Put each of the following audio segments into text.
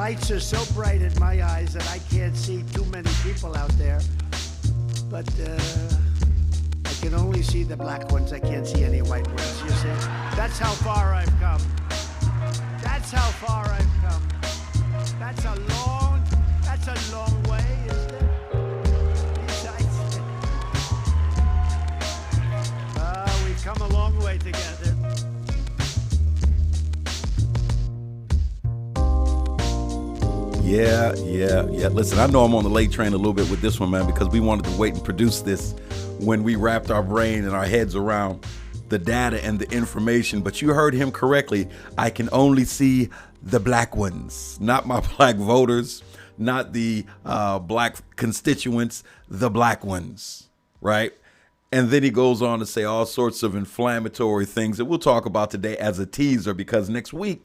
lights are so bright in my eyes that I can't see too many people out there. But I can only see the black ones. I can't see any white ones, you see? That's how far I've come. That's how far I've come. That's a long way, isn't it? We've come a long way together. Yeah. Listen, I know I'm on the late train a little bit with this one, man, because we wanted to wait and produce this when we wrapped our brain and our heads around the data and the information. But you heard him correctly. I can only see the black ones, not my black voters, not the black constituents, the black ones, right? And then he goes on to say all sorts of inflammatory things that we'll talk about today as a teaser, because next week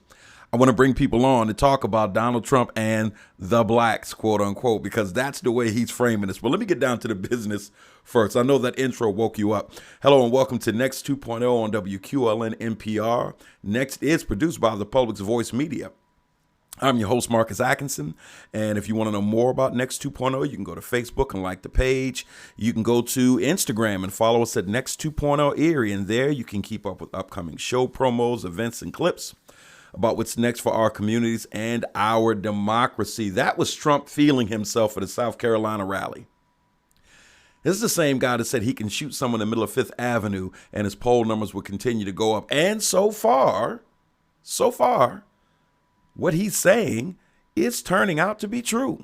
I want to bring people on to talk about Donald Trump and the blacks, quote unquote, because that's the way he's framing this. But let me get down to the business first. I know that intro woke you up. Hello and welcome to Next 2.0 on WQLN NPR. Next is produced by the Public's Voice Media. I'm your host, Marcus Atkinson, and if you want to know more about Next 2.0, you can go to Facebook and like the page. You can go to Instagram and follow us at Next 2.0 Erie, and there you can keep up with upcoming show promos, events, and clips about what's next for our communities and our democracy. That was Trump feeling himself at a South Carolina rally. This is the same guy that said he can shoot someone in the middle of Fifth Avenue and his poll numbers will continue to go up. And so far, what he's saying is turning out to be true.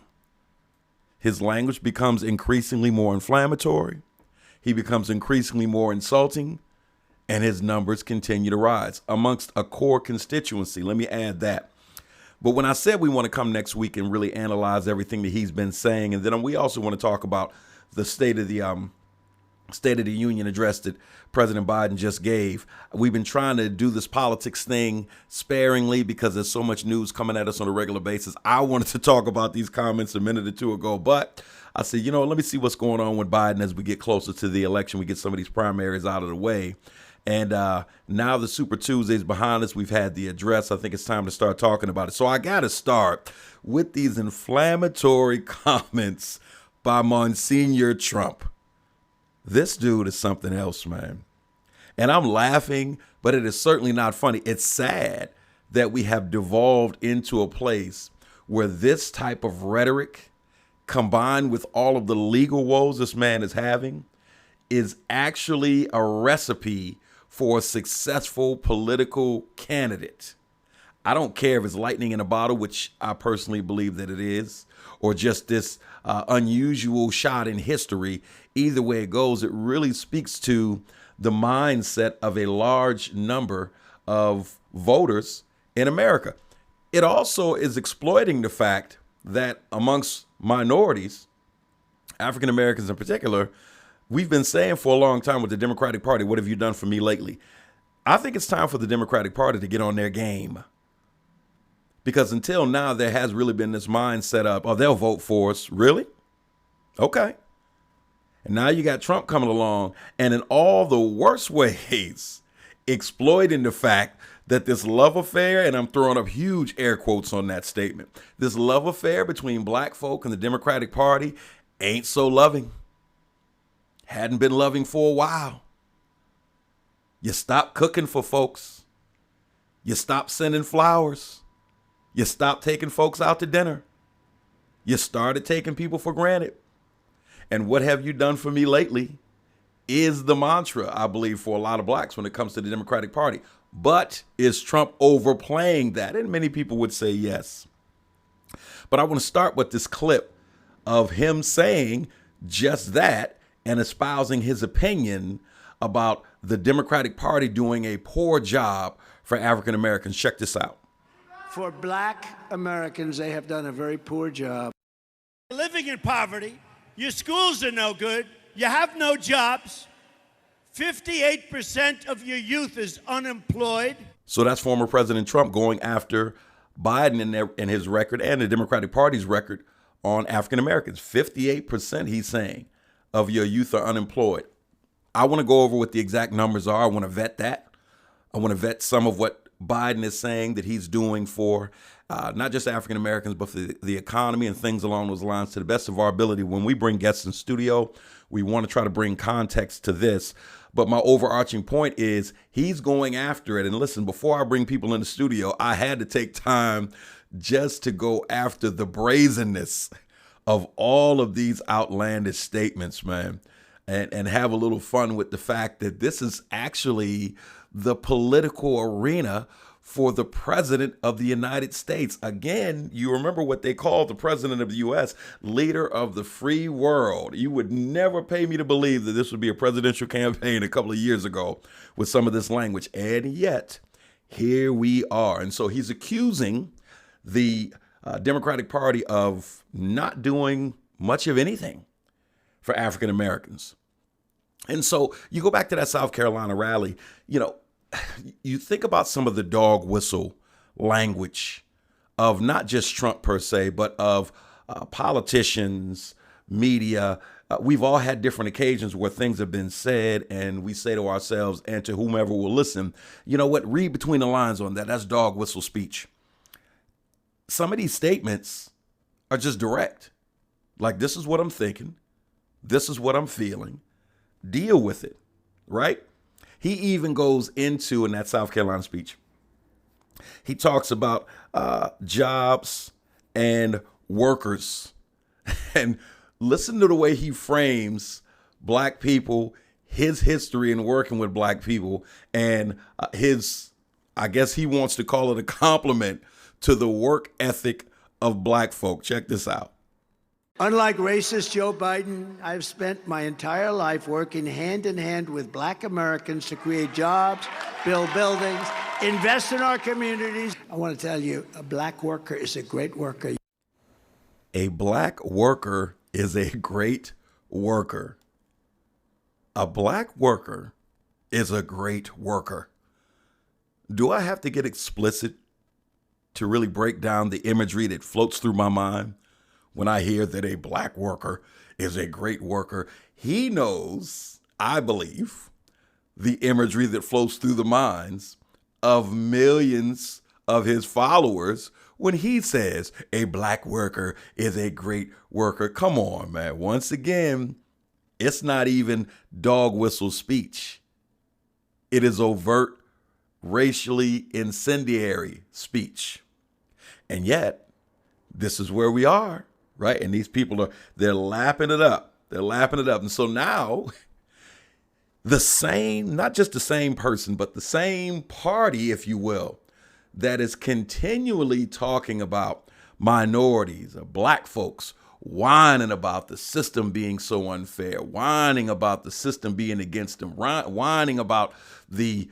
His language becomes increasingly more inflammatory. He becomes increasingly more insulting. And his numbers continue to rise amongst a core constituency. Let me add that. But when I said we want to come next week and really analyze everything that he's been saying, and then we also want to talk about the State of the Union address that President Biden just gave. We've been trying to do this politics thing sparingly because there's so much news coming at us on a regular basis. I wanted to talk about these comments a minute or two ago, but I said, let me see what's going on with Biden as we get closer to the election. We get some of these primaries out of the way. And now the Super Tuesday's behind us. We've had the address. I think it's time to start talking about it. So I got to start with these inflammatory comments by Monsignor Trump. This dude is something else, man. And I'm laughing, but it is certainly not funny. It's sad that we have devolved into a place where this type of rhetoric, combined with all of the legal woes this man is having, is actually a recipe for a successful political candidate. I don't care if it's lightning in a bottle, which I personally believe that it is, or just this unusual shot in history. Either way it goes, it really speaks to the mindset of a large number of voters in America. It also is exploiting the fact that amongst minorities, African Americans in particular, we've been saying for a long time with the Democratic Party, what have you done for me lately? I think it's time for the Democratic Party to get on their game. Because until now, there has really been this mindset of, oh, they'll vote for us. Really? Okay. And now you got Trump coming along and in all the worst ways, exploiting the fact that this love affair, and I'm throwing up huge air quotes on that statement, this love affair between black folk and the Democratic Party ain't so loving. Hadn't been loving for a while. You stopped cooking for folks. You stopped sending flowers. You stopped taking folks out to dinner. You started taking people for granted. And what have you done for me lately is the mantra, I believe, for a lot of blacks when it comes to the Democratic Party. But is Trump overplaying that? And many people would say yes. But I want to start with this clip of him saying just that and espousing his opinion about the Democratic Party doing a poor job for African Americans. Check this out. For black Americans, they have done a very poor job. Living in poverty, your schools are no good, you have no jobs, 58% of your youth is unemployed. So that's former President Trump going after Biden and his record and the Democratic Party's record on African Americans. 58%, he's saying, of your youth are unemployed. I want to go over what the exact numbers are. I want to vet that. I want to vet some of what Biden is saying that he's doing for not just African Americans, but for the economy and things along those lines to the best of our ability. When we bring guests in studio, we want to try to bring context to this. But my overarching point is he's going after it. And listen, before I bring people in the studio, I had to take time just to go after the brazenness of all of these outlandish statements, man, and have a little fun with the fact that this is actually the political arena for the president of the United States. Again, you remember what they called the president of the U.S., leader of the free world. You would never pay me to believe that this would be a presidential campaign a couple of years ago with some of this language. And yet, here we are. And so he's accusing the Democratic Party of not doing much of anything for African Americans. And so you go back to that South Carolina rally, you think about some of the dog whistle language of not just Trump per se, but of politicians, media. We've all had different occasions where things have been said and we say to ourselves and to whomever will listen, you know what, read between the lines on that. That's dog whistle speech. Some of these statements are just direct. Like, this is what I'm thinking. This is what I'm feeling. Deal with it, right? He even goes into, in that South Carolina speech, he talks about jobs and workers. And listen to the way he frames black people, his history in working with black people, and I guess he wants to call it a compliment to the work ethic of black folk. Check this out. Unlike racist Joe Biden, I've spent my entire life working hand in hand with black Americans to create jobs, build buildings, invest in our communities. I want to tell you, a black worker is a great worker. A black worker is a great worker. A black worker is a great worker. Do I have to get explicit to really break down the imagery that floats through my mind when I hear that a black worker is a great worker? He knows, I believe, the imagery that flows through the minds of millions of his followers when he says a black worker is a great worker. Come on, man. Once again, it's not even dog whistle speech. It is overt, racially incendiary speech. And yet, this is where we are, right? And these people they're lapping it up. They're lapping it up. And so now, the same, not just the same person, but the same party, if you will, that is continually talking about minorities, black folks, whining about the system being so unfair, whining about the system being against them, whining about the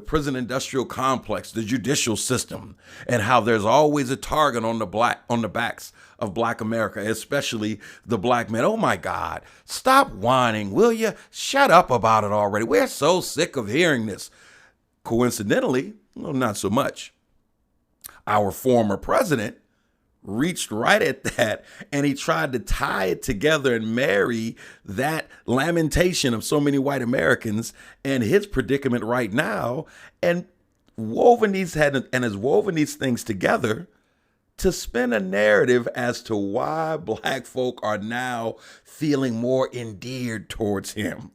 prison industrial complex, the judicial system, and how there's always a target on the backs of black America, especially the black men. Oh my God, stop whining, will you? Shut up about it already. We're so sick of hearing this. Coincidentally, well, not so much. Our former president reached right at that, and he tried to tie it together and marry that lamentation of so many white Americans and his predicament right now, and has woven these things together to spin a narrative as to why black folk are now feeling more endeared towards him.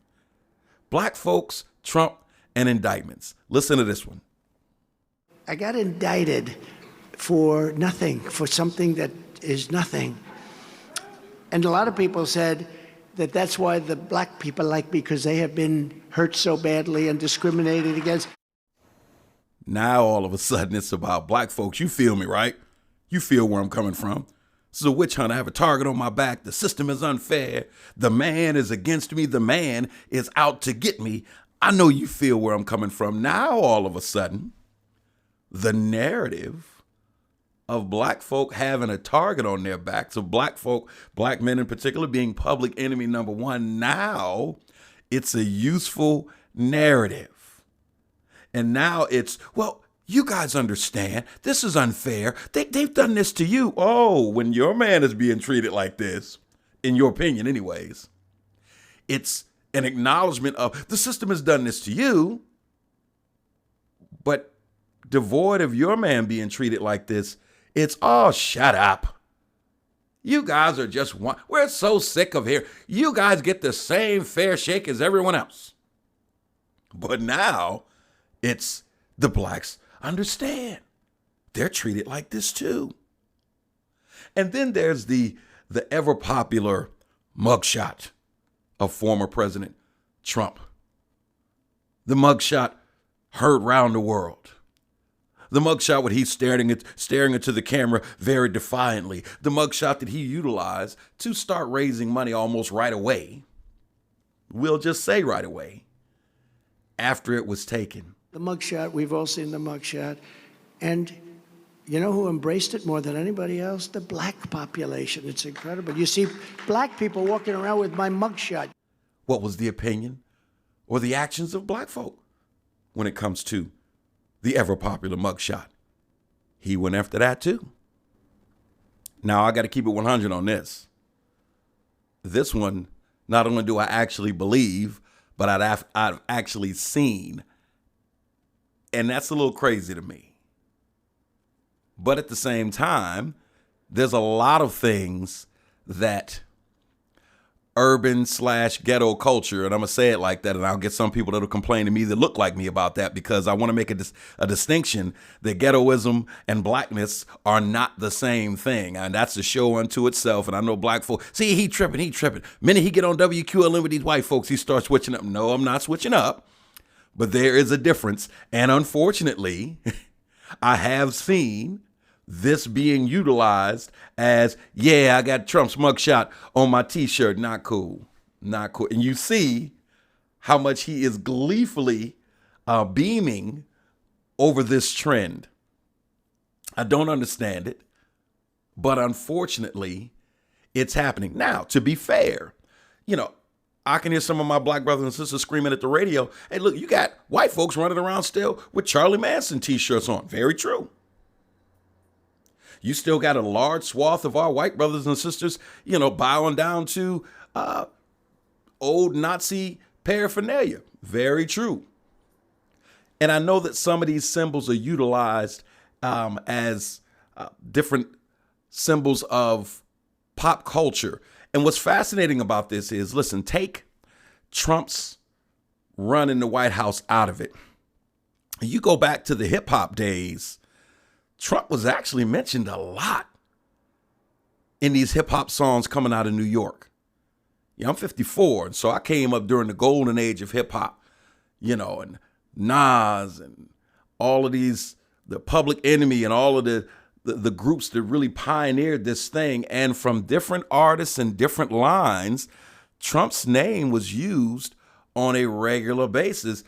Black folks, Trump, and indictments. Listen to this one. I got indicted for nothing, for something that is nothing. And a lot of people said that that's why the black people like me, because they have been hurt so badly and discriminated against. Now all of a sudden it's about black folks. You feel me, right? You feel where I'm coming from. This is a witch hunt. I have a target on my back. The system is unfair. The man is against me. The man is out to get me. I know you feel where I'm coming from. Now all of a sudden, the narrative of black folk having a target on their backs, of black folk, black men in particular, being public enemy number one. Now it's a useful narrative. And now it's, well, you guys understand, this is unfair. They've done this to you. Oh, when your man is being treated like this, in your opinion anyways, it's an acknowledgement of the system has done this to you, but devoid of your man being treated like this, it's all shut up. You guys are just one. We're so sick of here. You guys get the same fair shake as everyone else. But now it's the blacks understand. They're treated like this too. And then there's the ever popular mugshot of former President Trump. The mugshot heard round the world. The mugshot where he's staring into the camera very defiantly. The mugshot that he utilized to start raising money almost right away. We'll just say right away, after it was taken. The mugshot, we've all seen the mugshot. And you know who embraced it more than anybody else? The black population. It's incredible. You see black people walking around with my mugshot. What was the opinion or the actions of black folk when it comes to the ever popular mugshot? He went after that too. Now I got to keep it 100 on this. This one, not only do I actually believe, but I've actually seen. And that's a little crazy to me. But at the same time, there's a lot of things that urban/ghetto culture, and I'm going to say it like that, and I'll get some people that'll complain to me that look like me about that, because I want to make a distinction that ghettoism and blackness are not the same thing. And that's a show unto itself. And I know black folk, see, he tripping. Minute he get on WQLM with these white folks, he starts switching up. No, I'm not switching up. But there is a difference. And unfortunately, I have seen this being utilized as, yeah, I got Trump's mugshot on my T-shirt. Not cool. Not cool. And you see how much he is gleefully beaming over this trend. I don't understand it, but unfortunately, it's happening. Now, to be fair, you know, I can hear some of my black brothers and sisters screaming at the radio, hey, look, you got white folks running around still with Charlie Manson T-shirts on. Very true. You still got a large swath of our white brothers and sisters, you know, bowing down to old Nazi paraphernalia. Very true. And I know that some of these symbols are utilized as different symbols of pop culture. And what's fascinating about this is, listen, take Trump's run in the White House out of it. You go back to the hip hop days, Trump was actually mentioned a lot in these hip hop songs coming out of New York. Yeah, I'm 54, and so I came up during the golden age of hip hop, you know, and Nas and all of these, the Public Enemy and all of the groups that really pioneered this thing. And from different artists and different lines, Trump's name was used on a regular basis.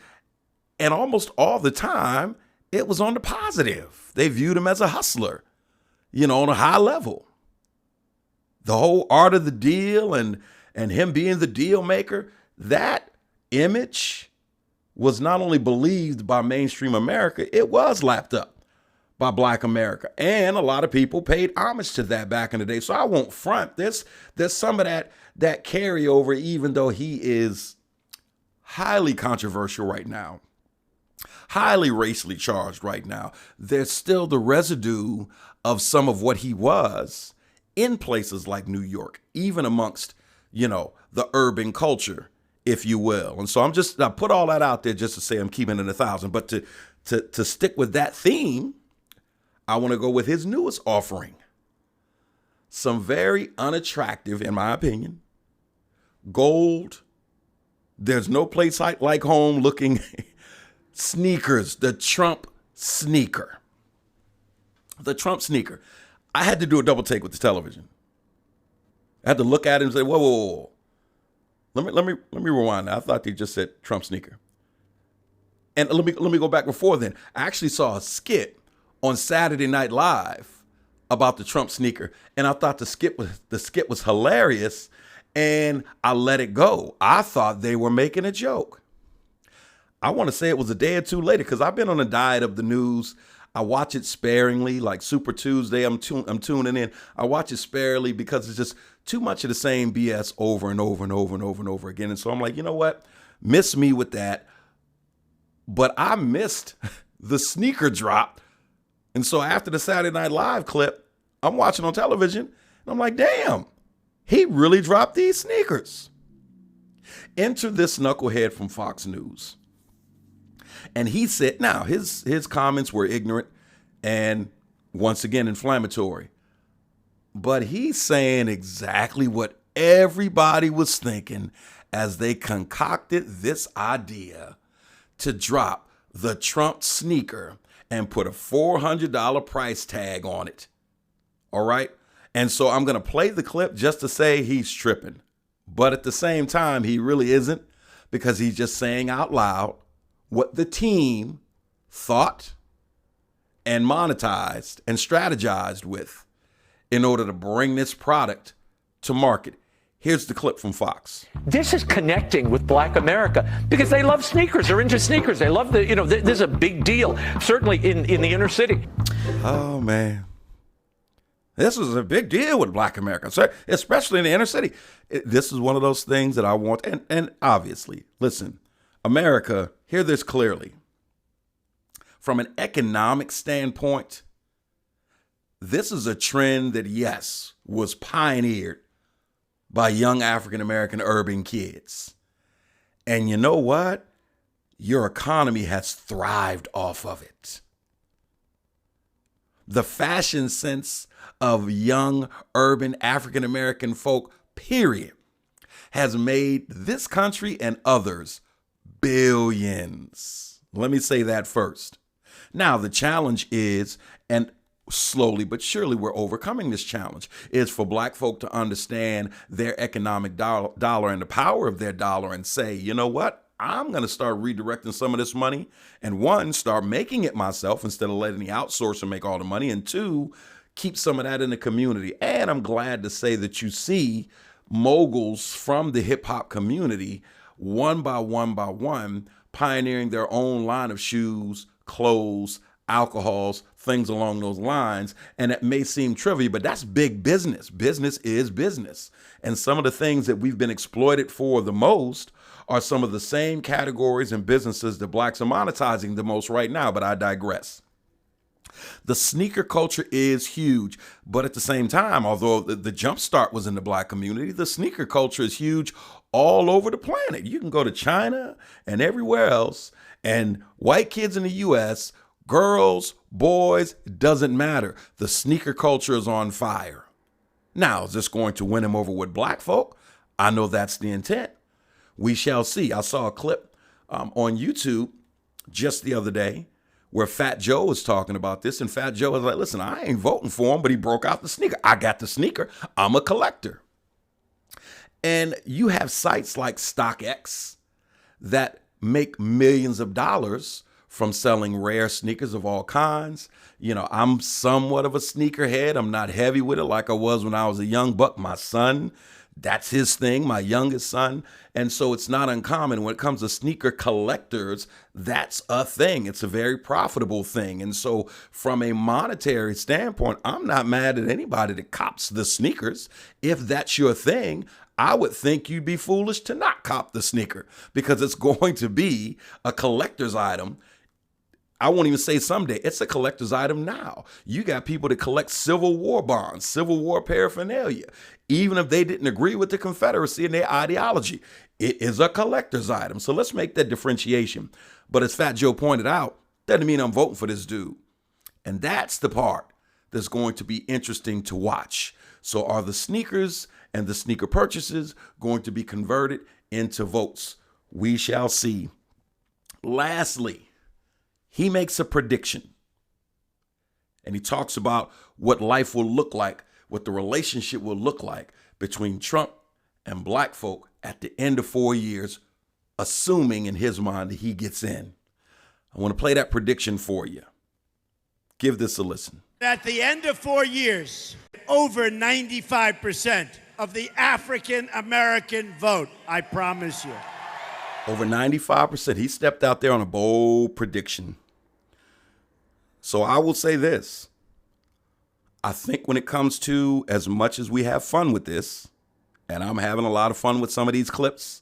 And almost all the time, it was on the positive. They viewed him as a hustler, you know, on a high level. The whole art of the deal and him being the deal maker, that image was not only believed by mainstream America, it was lapped up by Black America. And a lot of people paid homage to that back in the day. So I won't front. There's some of that carryover, even though he is highly controversial right now, highly racially charged right now. There's still the residue of some of what he was in places like New York, even amongst, you know, the urban culture, if you will. And so I put all that out there just to say I'm keeping it 1,000. But to stick with that theme, I want to go with his newest offering. Some very unattractive, in my opinion, gold, there's no place like home looking sneakers, the Trump sneaker. The Trump sneaker. I had to do a double take with the television. I had to look at it and say, whoa. Let me rewind that. I thought they just said Trump sneaker. And let me go back before then. I actually saw a skit on Saturday Night Live about the Trump sneaker, and I thought the skit was hilarious, and I let it go. I thought they were making a joke. I want to say it was a day or two later, because I've been on a diet of the news. I watch it sparingly, like Super Tuesday. I'm tuning in. I watch it sparingly because it's just too much of the same BS over and over and over and over and over again. And so I'm like, you know what? Miss me with that. But I missed the sneaker dropped. And so after the Saturday Night Live clip, I'm watching on television and I'm like, damn, he really dropped these sneakers. Enter this knucklehead from Fox News. And he said, now his comments were ignorant and once again inflammatory. But he's saying exactly what everybody was thinking as they concocted this idea to drop the Trump sneaker and put a $400 price tag on it. All right. And so I'm going to play the clip just to say he's tripping. But at the same time, he really isn't, because he's just saying out loud what the team thought and monetized and strategized with in order to bring this product to market. Here's the clip from Fox. This is connecting with Black America because they love sneakers. They're into sneakers. They love this is a big deal, certainly in the inner city. Oh, man. This is a big deal with Black America, especially in the inner city. This is one of those things that I want. And obviously, listen, America, hear this clearly. From an economic standpoint, this is a trend that, yes, was pioneered by young African-American urban kids. And you know what? Your economy has thrived off of it. The fashion sense of young urban African-American folk, period, has made this country and others billions. Let me say that first. Now, the challenge is, and slowly but surely we're overcoming this challenge, is for Black folk to understand their economic dollar and the power of their dollar and say, you know what? I'm going to start redirecting some of this money and, one, start making it myself instead of letting the outsourcer make all the money, and two, keep some of that in the community. And I'm glad to say that you see moguls from the hip hop community, one by one, pioneering their own line of shoes, clothes, alcohols, things along those lines. And it may seem trivial, but that's big business. Business is business. And some of the things that we've been exploited for the most are some of the same categories and businesses that Blacks are monetizing the most right now. But I digress. The sneaker culture is huge, but at the same time, although the jump start was in the Black community, the sneaker culture is huge all over the planet. You can go to China and everywhere else, and white kids in the U.S., girls, boys, it doesn't matter. The sneaker culture is on fire. Now, is this going to win him over with Black folk? I know that's the intent. We shall see. I saw a clip on YouTube just the other day where Fat Joe was talking about this, and Fat Joe was like, listen, I ain't voting for him, but he broke out the sneaker. I got the sneaker. I'm a collector. And you have sites like StockX that make millions of dollars from selling rare sneakers of all kinds. You know, I'm somewhat of a sneakerhead. I'm not heavy with it like I was when I was a young buck. My son, that's his thing, my youngest son. And so it's not uncommon when it comes to sneaker collectors, that's a thing. It's a very profitable thing. And so from a monetary standpoint, I'm not mad at anybody that cops the sneakers. If that's your thing, I would think you'd be foolish to not cop the sneaker, because it's going to be a collector's item. I won't even say someday. It's a collector's item now. You got people that collect Civil War bonds, Civil War paraphernalia. Even if they didn't agree with the Confederacy and their ideology, it is a collector's item. So let's make that differentiation. But as Fat Joe pointed out, doesn't mean I'm voting for this dude. And that's the part that's going to be interesting to watch. So are the sneakers and the sneaker purchases going to be converted into votes? We shall see. Lastly, he makes a prediction, and he talks about what life will look like, what the relationship will look like between Trump and Black folk at the end of 4 years, assuming in his mind that he gets in. I want to play that prediction for you. Give this a listen. At the end of 4 years, over 95% of the African American vote, I promise you. Over 95%. He stepped out there on a bold prediction. So I will say this. I think when it comes to, as much as we have fun with this, and I'm having a lot of fun with some of these clips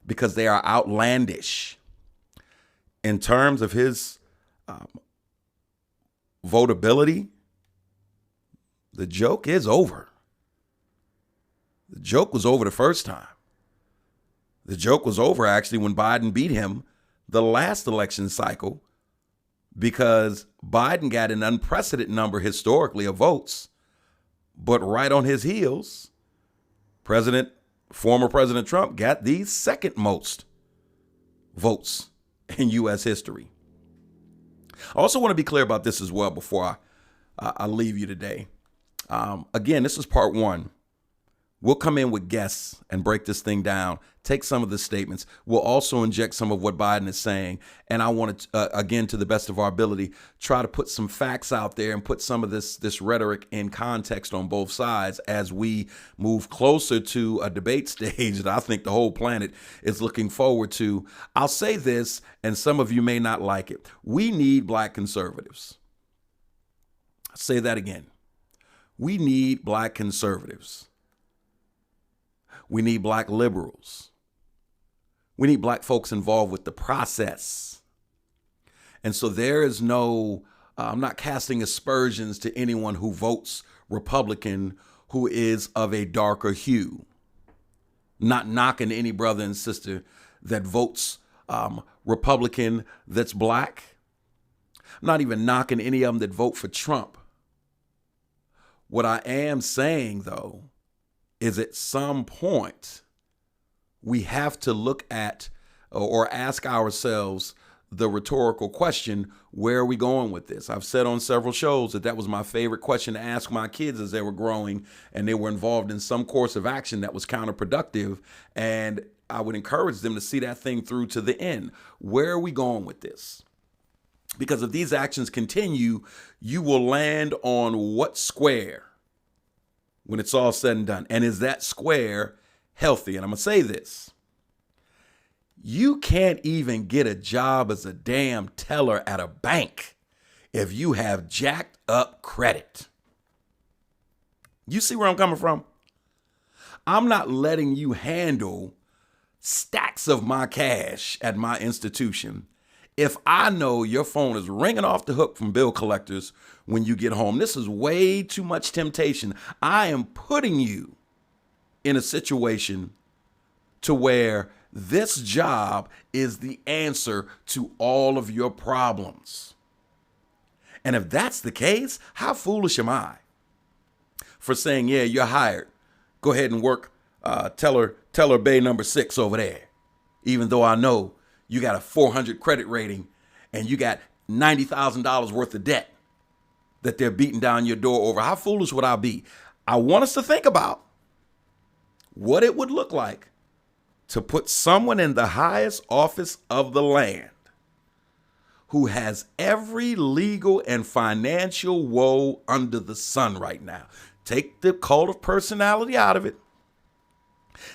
because they are outlandish in terms of his votability, the joke is over. The joke was over the first time. The joke was over actually when Biden beat him the last election cycle, because Biden got an unprecedented number historically of votes. But right on his heels, former President Trump got the second most votes in U.S. history. I also want to be clear about this as well before I leave you today. Again, this is part one. We'll come in with guests and break this thing down, take some of the statements. We'll also inject some of what Biden is saying. And I want to, again, to the best of our ability, try to put some facts out there and put some of this rhetoric in context on both sides as we move closer to a debate stage that I think the whole planet is looking forward to. I'll say this, and some of you may not like it. We need black conservatives. I'll say that again. We need black conservatives. We need black liberals. We need black folks involved with the process. And so there is no, I'm not casting aspersions to anyone who votes Republican who is of a darker hue. Not knocking any brother and sister that votes Republican that's black. I'm not even knocking any of them that vote for Trump. What I am saying, though, is at some point we have to look at or ask ourselves the rhetorical question, where are we going with this? I've said on several shows that was my favorite question to ask my kids as they were growing and they were involved in some course of action that was counterproductive. And I would encourage them to see that thing through to the end. Where are we going with this? Because if these actions continue, you will land on what square when it's all said and done? And is that square healthy? And I'm going to say this. You can't even get a job as a damn teller at a bank if you have jacked up credit. You see where I'm coming from? I'm not letting you handle stacks of my cash at my institution if I know your phone is ringing off the hook from bill collectors when you get home. This is way too much temptation. I am putting you in a situation to where this job is the answer to all of your problems. And if that's the case, how foolish am I for saying, yeah, you're hired. Go ahead and work teller bay number 6 over there, even though I know you got a 400 credit rating and you got $90,000 worth of debt that they're beating down your door over. How foolish would I be? I want us to think about what it would look like to put someone in the highest office of the land who has every legal and financial woe under the sun right now. Take the cult of personality out of it.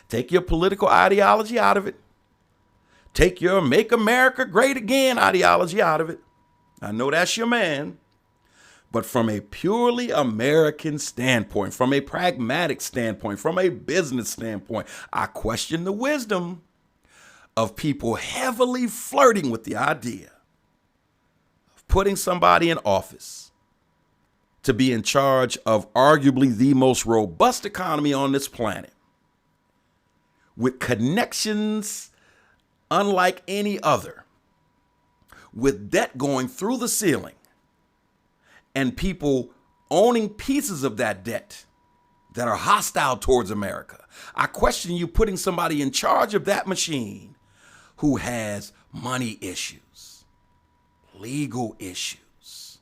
Take your political ideology out of it. Take your Make America Great Again ideology out of it. I know that's your man. But from a purely American standpoint, from a pragmatic standpoint, from a business standpoint, I question the wisdom of people heavily flirting with the idea of putting somebody in office to be in charge of arguably the most robust economy on this planet, with connections unlike any other, with debt going through the ceiling, and people owning pieces of that debt that are hostile towards America. I question you putting somebody in charge of that machine who has money issues, legal issues,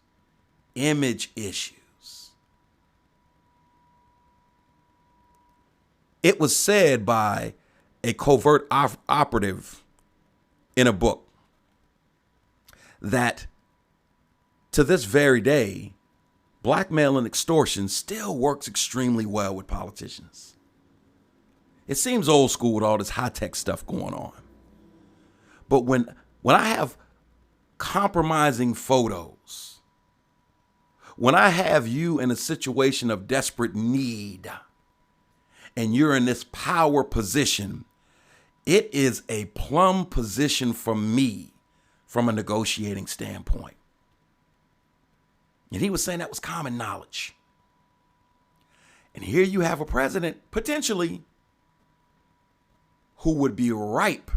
image issues. It was said by a covert operative in a book that to this very day, blackmail and extortion still works extremely well with politicians. It seems old school with all this high-tech stuff going on. But when I have compromising photos, when I have you in a situation of desperate need, and you're in this power position, it is a plum position for me from a negotiating standpoint. And he was saying that was common knowledge. And here you have a president, potentially, who would be ripe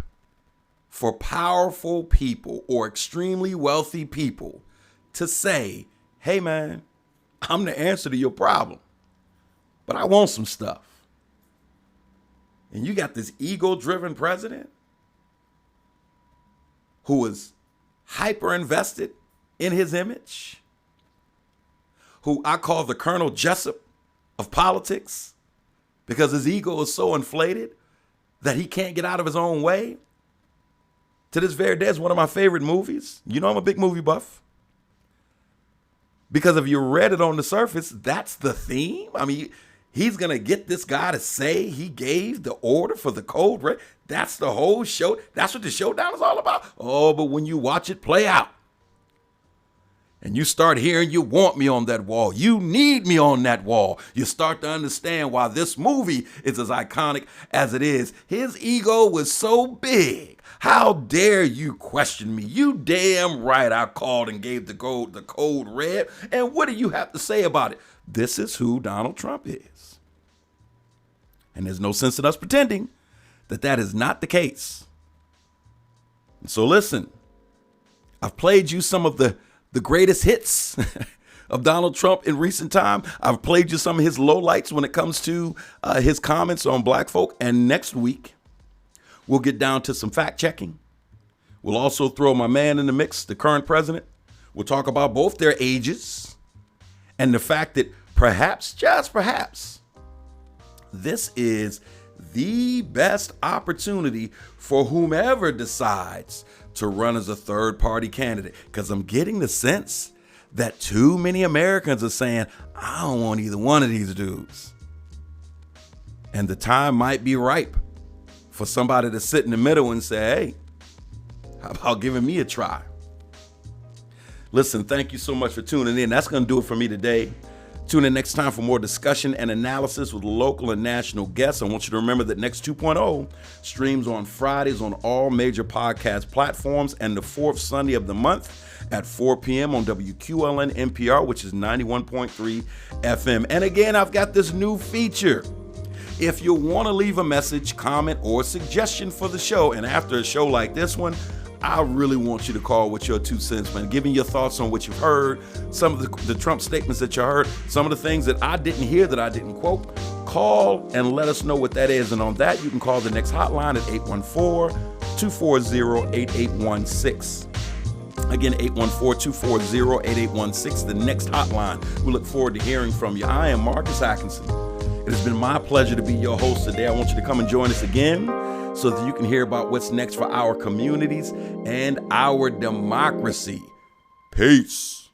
for powerful people or extremely wealthy people to say, hey, man, I'm the answer to your problem, but I want some stuff. And you got this ego-driven president who is hyper-invested in his image, who I call the Colonel Jessup of politics because his ego is so inflated that he can't get out of his own way. To this very day, it's one of my favorite movies. You know I'm a big movie buff. Because if you read it on the surface, that's the theme. I mean, he's going to get this guy to say he gave the order for the code red. That's the whole show. That's what the showdown is all about. Oh, but when you watch it play out and you start hearing you want me on that wall, you need me on that wall, you start to understand why this movie is as iconic as it is. His ego was so big. How dare you question me? You damn right I called and gave the code red. And what do you have to say about it? This is who Donald Trump is. And there's no sense in us pretending that that is not the case. And so listen, I've played you some of the greatest hits of Donald Trump in recent time. I've played you some of his lowlights when it comes to his comments on black folk. And next week, we'll get down to some fact checking. We'll also throw my man in the mix, the current president. We'll talk about both their ages and the fact that perhaps, just perhaps, this is the best opportunity for whomever decides to run as a third party candidate. Because I'm getting the sense that too many Americans are saying, I don't want either one of these dudes. And the time might be ripe for somebody to sit in the middle and say, hey, how about giving me a try? Listen, thank you so much for tuning in. That's going to do it for me today. Tune in next time for more discussion and analysis with local and national guests. I want you to remember that Next 2.0 streams on Fridays on all major podcast platforms and the fourth Sunday of the month at 4 p.m. on WQLN NPR, which is 91.3 FM. And again, I've got this new feature. If you want to leave a message, comment, or suggestion for the show, and after a show like this one, I really want you to call with your 2 cents, man. Giving your thoughts on what you've heard, some of the Trump statements that you heard, some of the things that I didn't hear that I didn't quote. Call and let us know what that is. And on that, you can call the next hotline at 814-240-8816. Again, 814-240-8816, the next hotline. We look forward to hearing from you. I am Marcus Atkinson. It has been my pleasure to be your host today. I want you to come and join us again so that you can hear about what's next for our communities and our democracy. Peace.